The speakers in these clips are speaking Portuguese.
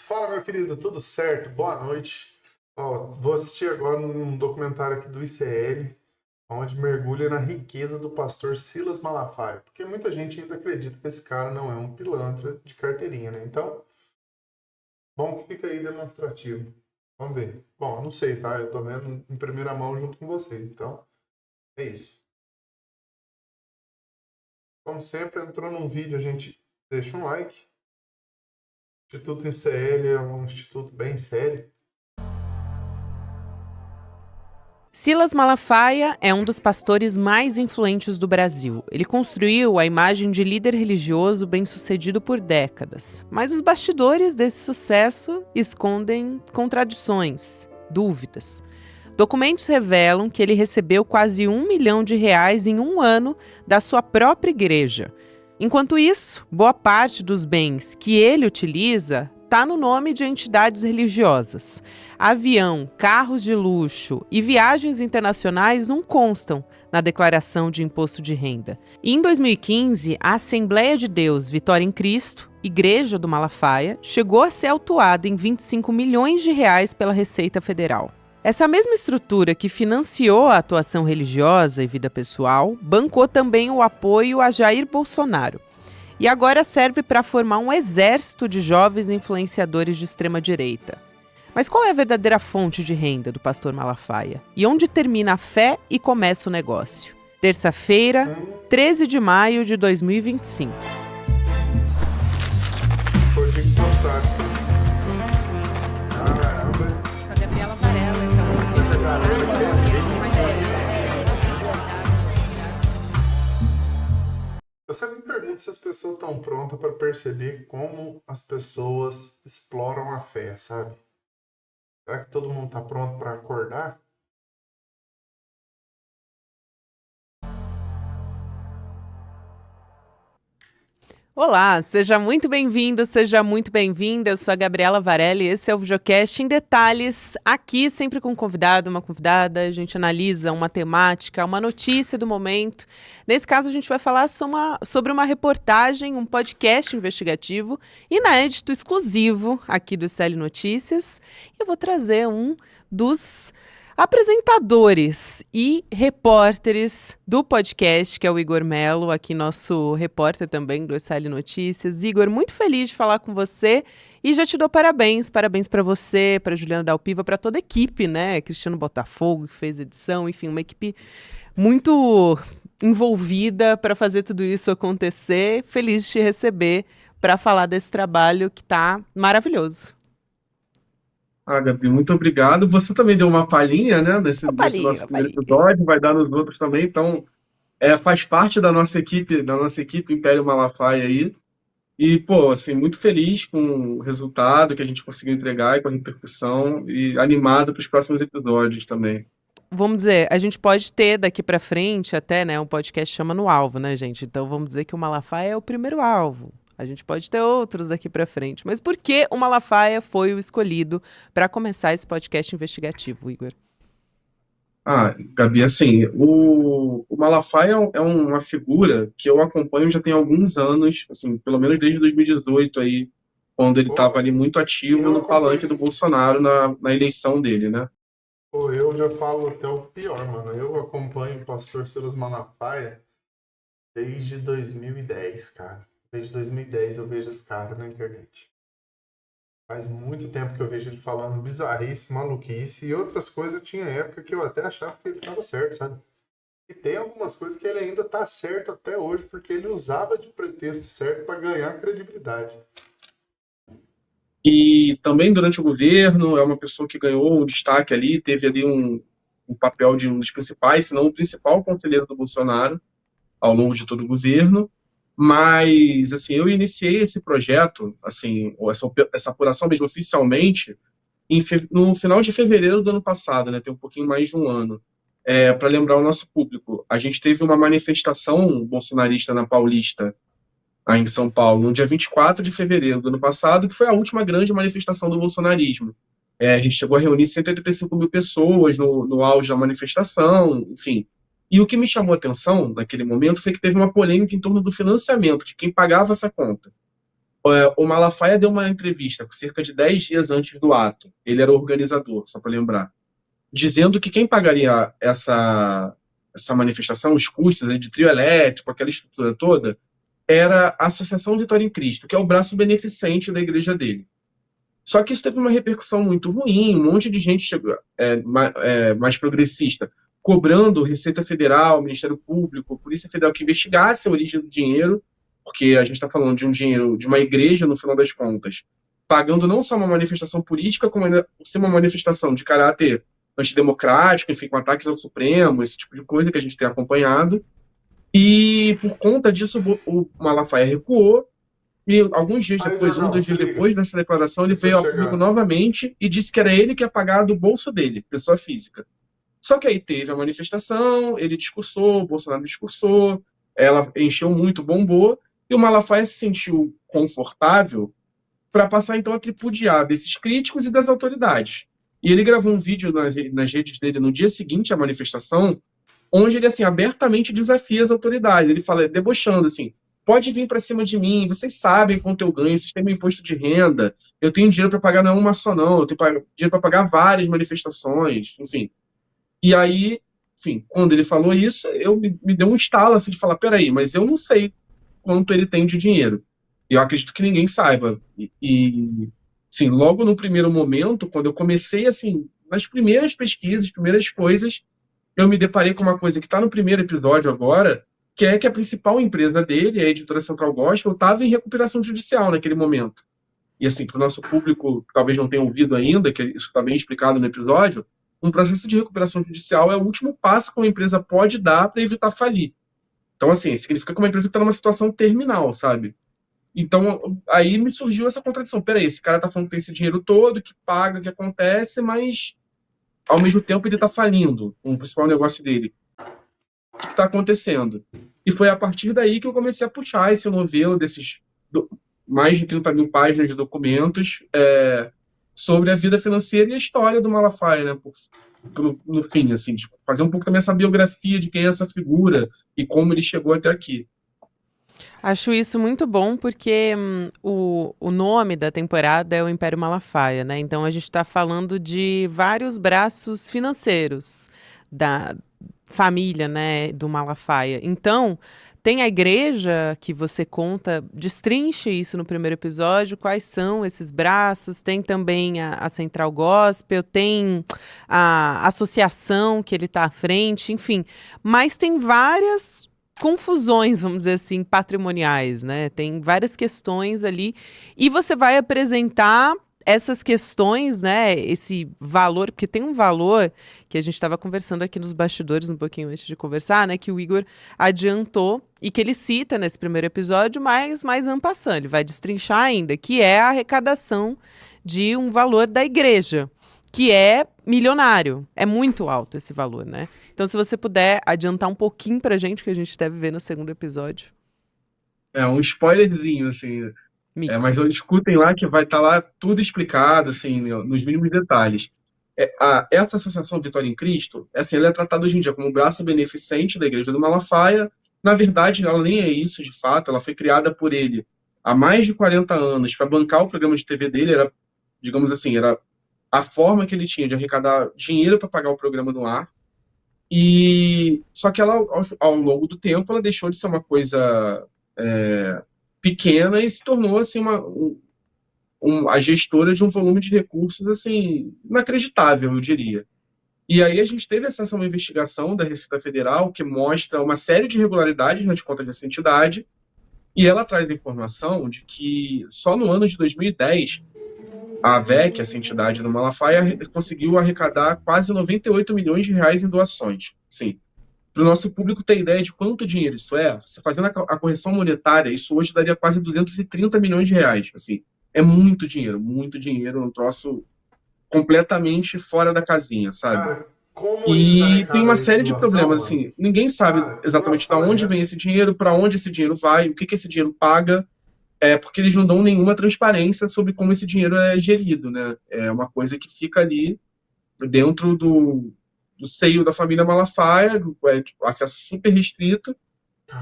Fala, meu querido, tudo certo? Boa noite. Ó, vou assistir agora um documentário aqui do ICL, onde mergulha na riqueza do pastor Silas Malafaia, porque muita gente ainda acredita que esse cara não é um pilantra de carteirinha, né? Então, bom que fica aí demonstrativo. Vamos ver. Bom, eu não sei, tá? Eu tô vendo em primeira mão junto com vocês, então é isso. Como sempre, entrou num vídeo, a gente deixa um like. O Instituto ICL é um instituto bem sério. Silas Malafaia é um dos pastores mais influentes do Brasil. Ele construiu a imagem de líder religioso bem-sucedido por décadas. Mas os bastidores desse sucesso escondem contradições, dúvidas. Documentos revelam que ele recebeu quase R$ 1 milhão em um ano da sua própria igreja. Enquanto isso, boa parte dos bens que ele utiliza está no nome de entidades religiosas. Avião, carros de luxo e viagens internacionais não constam na declaração de imposto de renda. E em 2015, a Assembleia de Deus Vitória em Cristo, Igreja do Malafaia, chegou a ser autuada em R$ 25 milhões pela Receita Federal. Essa mesma estrutura que financiou a atuação religiosa e vida pessoal, bancou também o apoio a Jair Bolsonaro. E agora serve para formar um exército de jovens influenciadores de extrema-direita. Mas qual é a verdadeira fonte de renda do pastor Malafaia? E onde termina a fé e começa o negócio? Terça-feira, 13 de maio de 2025. Foi o dia que postaram isso aí. Caramba. Sou a Gabriela Varela, esse é o Eu sempre me pergunto se as pessoas estão prontas para perceber como as pessoas exploram a fé, sabe? Será que todo mundo está pronto para acordar? Olá, seja muito bem-vindo, seja muito bem-vinda. Eu sou a Gabriela Varela e esse é o Videocast em Detalhes. Aqui, sempre com um convidado, uma convidada, a gente analisa uma temática, uma notícia do momento. Nesse caso, a gente vai falar sobre uma reportagem, um podcast investigativo, inédito, exclusivo aqui do ICL Notícias. E eu vou trazer um dos apresentadores e repórteres do podcast, que é o Igor Melo, aqui nosso repórter também do ICL Notícias. Igor, muito feliz de falar com você e já te dou parabéns. Parabéns para você, para Juliana Dalpiva, para toda a equipe, né? Cristiano Botafogo, que fez edição, enfim, uma equipe muito envolvida para fazer tudo isso acontecer. Feliz de te receber para falar desse trabalho que está maravilhoso. Gabi, muito obrigado. Você também deu uma palhinha, né, nesse nosso primeiro episódio, vai dar nos outros também, então faz parte da nossa equipe Império Malafaia aí. E, pô, assim, muito feliz com o resultado que a gente conseguiu entregar e com a repercussão e animado para os próximos episódios também. Vamos dizer, a gente pode ter daqui para frente até, né, um podcast chama No Alvo, né, gente? Então vamos dizer que o Malafaia é o primeiro alvo. A gente pode ter outros daqui para frente. Mas por que o Malafaia foi o escolhido para começar esse podcast investigativo, Igor? Gabi, assim, o Malafaia é uma figura que eu acompanho já tem alguns anos, assim, pelo menos desde 2018 aí, quando ele estava ali muito ativo no palanque do Bolsonaro na eleição dele, né? Pô, eu já falo até o pior, mano. Eu acompanho o pastor Silas Malafaia desde 2010, cara. Desde 2010 eu vejo esse cara na internet. Faz muito tempo que eu vejo ele falando bizarrice, maluquice e outras coisas. Tinha época que eu até achava que ele estava certo, sabe? E tem algumas coisas que ele ainda tá certo até hoje, porque ele usava de pretexto certo para ganhar credibilidade. E também durante o governo é uma pessoa que ganhou um destaque ali, teve ali um papel de um dos principais, se não o principal conselheiro do Bolsonaro ao longo de todo o governo. Mas, assim, eu iniciei esse projeto, assim, ou essa apuração mesmo oficialmente, no final de fevereiro do ano passado, né? Tem um pouquinho mais de um ano. Para lembrar o nosso público, a gente teve uma manifestação bolsonarista na Paulista, aí em São Paulo, no dia 24 de fevereiro do ano passado, que foi a última grande manifestação do bolsonarismo. A gente chegou a reunir 185 mil pessoas no auge da manifestação, enfim. E o que me chamou a atenção naquele momento foi que teve uma polêmica em torno do financiamento, de quem pagava essa conta. O Malafaia deu uma entrevista cerca de 10 dias antes do ato. Ele era o organizador, só para lembrar, dizendo que quem pagaria essa manifestação, os custos de trio elétrico, aquela estrutura toda, era a Associação Vitória em Cristo, que é o braço beneficente da igreja dele. Só que isso teve uma repercussão muito ruim, um monte de gente chegou, mais progressista, cobrando Receita Federal, Ministério Público, Polícia Federal que investigasse a origem do dinheiro, porque a gente está falando de um dinheiro de uma igreja, no final das contas, pagando não só uma manifestação política, como ainda por ser uma manifestação de caráter antidemocrático, enfim, com ataques ao Supremo, esse tipo de coisa que a gente tem acompanhado. E por conta disso, o Malafaia recuou, e alguns dias depois, dois dias depois dessa declaração, ele veio ao público novamente e disse que era ele que ia pagar do bolso dele, pessoa física. Só que aí teve a manifestação, ele discursou, o Bolsonaro discursou, ela encheu muito, bombou, e o Malafaia se sentiu confortável para passar, então, a tripudiar desses críticos e das autoridades. E ele gravou um vídeo nas redes dele no dia seguinte à manifestação, onde ele, assim, abertamente desafia as autoridades. Ele fala, debochando, assim, pode vir para cima de mim, vocês sabem quanto eu ganho, vocês têm meu imposto de renda, eu tenho dinheiro para pagar não uma só não, eu tenho dinheiro para pagar várias manifestações, enfim. E aí, enfim, quando ele falou isso, me deu um estalo, assim, de falar, peraí, mas eu não sei quanto ele tem de dinheiro. E eu acredito que ninguém saiba. Sim, logo no primeiro momento, quando eu comecei, assim, nas primeiras pesquisas, primeiras coisas, eu me deparei com uma coisa que está no primeiro episódio agora, que é que a principal empresa dele, a Editora Central Gospel, estava em recuperação judicial naquele momento. E, assim, para o nosso público que talvez não tenha ouvido ainda, que isso está bem explicado no episódio, um processo de recuperação judicial é o último passo que uma empresa pode dar para evitar falir. Então, assim, significa que uma empresa está numa situação terminal, sabe? Então, aí me surgiu essa contradição. Peraí, esse cara tá falando que tem esse dinheiro todo, que paga, que acontece, mas, ao mesmo tempo, ele tá falindo o principal negócio dele. O que tá acontecendo? E foi a partir daí que eu comecei a puxar esse novelo desses mais de 30 mil páginas de documentos sobre a vida financeira e a história do Malafaia, né? No fim, assim, tipo, fazer um pouco também essa biografia de quem é essa figura e como ele chegou até aqui. Acho isso muito bom porque o nome da temporada é o Império Malafaia, né? Então a gente está falando de vários braços financeiros da família, né, do Malafaia. Então tem a igreja que você conta, destrincha isso no primeiro episódio, quais são esses braços, tem também a Central Gospel, tem a associação que ele está à frente, enfim. Mas tem várias confusões, vamos dizer assim, patrimoniais, né? Tem várias questões ali e você vai apresentar essas questões, né? Esse valor, porque tem um valor que a gente estava conversando aqui nos bastidores um pouquinho antes de conversar, né? Que o Igor adiantou e que ele cita nesse primeiro episódio, mas mais en passant, ele vai destrinchar ainda, que é a arrecadação de um valor da igreja, que é milionário. É muito alto esse valor, né? Então, se você puder adiantar um pouquinho pra gente, que a gente deve ver no segundo episódio. Um spoilerzinho, assim. Mas escutem lá que vai estar lá tudo explicado, assim, nos mínimos detalhes. Essa Associação Vitória em Cristo, assim, ela é tratada hoje em dia como um braço beneficente da Igreja do Malafaia. Na verdade, ela nem é isso, de fato. Ela foi criada por ele há mais de 40 anos para bancar o programa de TV dele. Era, digamos assim, era a forma que ele tinha de arrecadar dinheiro para pagar o programa no ar. E só que ela, ao longo do tempo, ela deixou de ser uma coisa pequena e se tornou assim a gestora de um volume de recursos assim inacreditável, eu diria. E aí a gente teve acesso a uma investigação da Receita Federal que mostra uma série de irregularidades nas contas dessa entidade, e ela traz a informação de que só no ano de 2010 a AVEC, essa entidade do Malafaia, conseguiu arrecadar quase 98 milhões de reais em doações. Sim. Para o nosso público ter ideia de quanto dinheiro isso é, você fazendo a correção monetária, isso hoje daria quase 230 milhões de reais. Assim, é muito dinheiro, um troço completamente fora da casinha, sabe? Cara, como e tem uma série de doação, problemas, mano? assim, ninguém sabe exatamente de onde vem esse dinheiro, para onde esse dinheiro vai, o que esse dinheiro paga, porque eles não dão nenhuma transparência sobre como esse dinheiro é gerido, né? É uma coisa que fica ali dentro do seio da família Malafaia, acesso super restrito,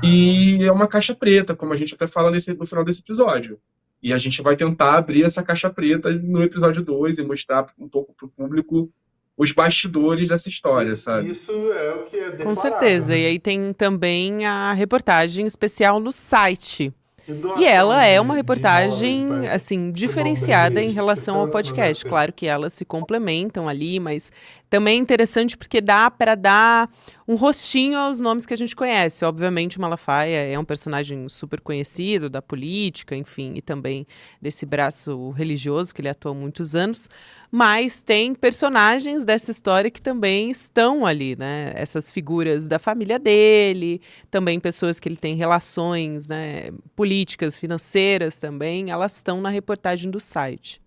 e é uma caixa preta, como a gente até fala no final desse episódio. E a gente vai tentar abrir essa caixa preta no episódio 2 e mostrar um pouco pro público os bastidores dessa história, sabe? Isso é o que é Com declarável, certeza. E né? aí tem também a reportagem especial no site. E E doação ela é uma de imóveis reportagem, para assim, levar um diferenciada em band-aid, que relação ao tanto não deve podcast. ter. Claro que elas se complementam ali, mas também é interessante porque dá para dar um rostinho aos nomes que a gente conhece. Obviamente, o Malafaia é um personagem super conhecido da política, enfim, e também desse braço religioso que ele atua há muitos anos. Mas tem personagens dessa história que também estão ali, né? Essas figuras da família dele, também pessoas que ele tem relações, né, políticas, financeiras também, elas estão na reportagem do site.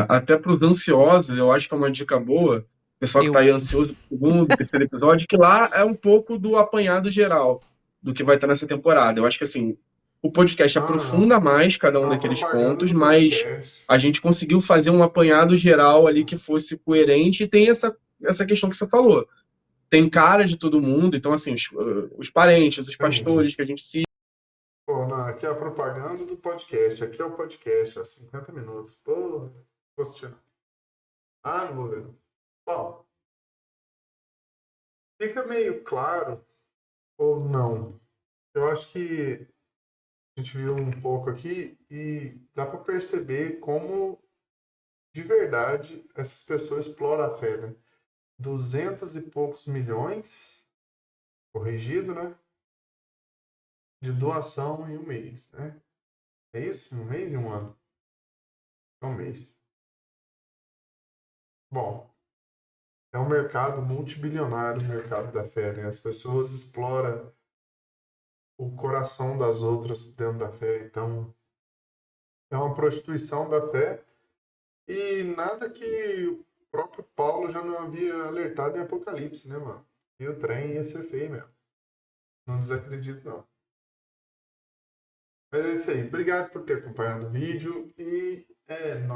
Até para os ansiosos, eu acho que é uma dica boa, o pessoal que está Eu, aí ansioso pro segundo, terceiro episódio, que lá é um pouco do apanhado geral do que vai estar nessa temporada. Eu acho que assim, o podcast Não, não. aprofunda mais cada É um uma daqueles propaganda pontos, do mas podcast. a gente conseguiu fazer um apanhado geral ali que fosse coerente e tem essa questão que você falou. Tem cara de todo mundo, então assim, os parentes, os Entendi. pastores que a gente se. Pô, não, aqui é a propaganda do podcast. Aqui é o podcast, ó, 50 minutos. Pô, posso tirar. Ah, não vou ver. Bom, fica meio claro ou não. Eu acho que a gente viu um pouco aqui e dá para perceber como de verdade essas pessoas exploram a fé, né? 200 e poucos milhões, corrigido, né? De doação em um mês, né? É isso? Um mês e um ano? É um mês. Bom, é um mercado multibilionário, o mercado da fé, né? As pessoas exploram o coração das outras dentro da fé. Então, é uma prostituição da fé e nada que o próprio Paulo já não havia alertado em Apocalipse, né, mano? E o trem ia ser feio mesmo. Não desacredito, não. Mas é isso aí. Obrigado por ter acompanhado o vídeo e é nóis.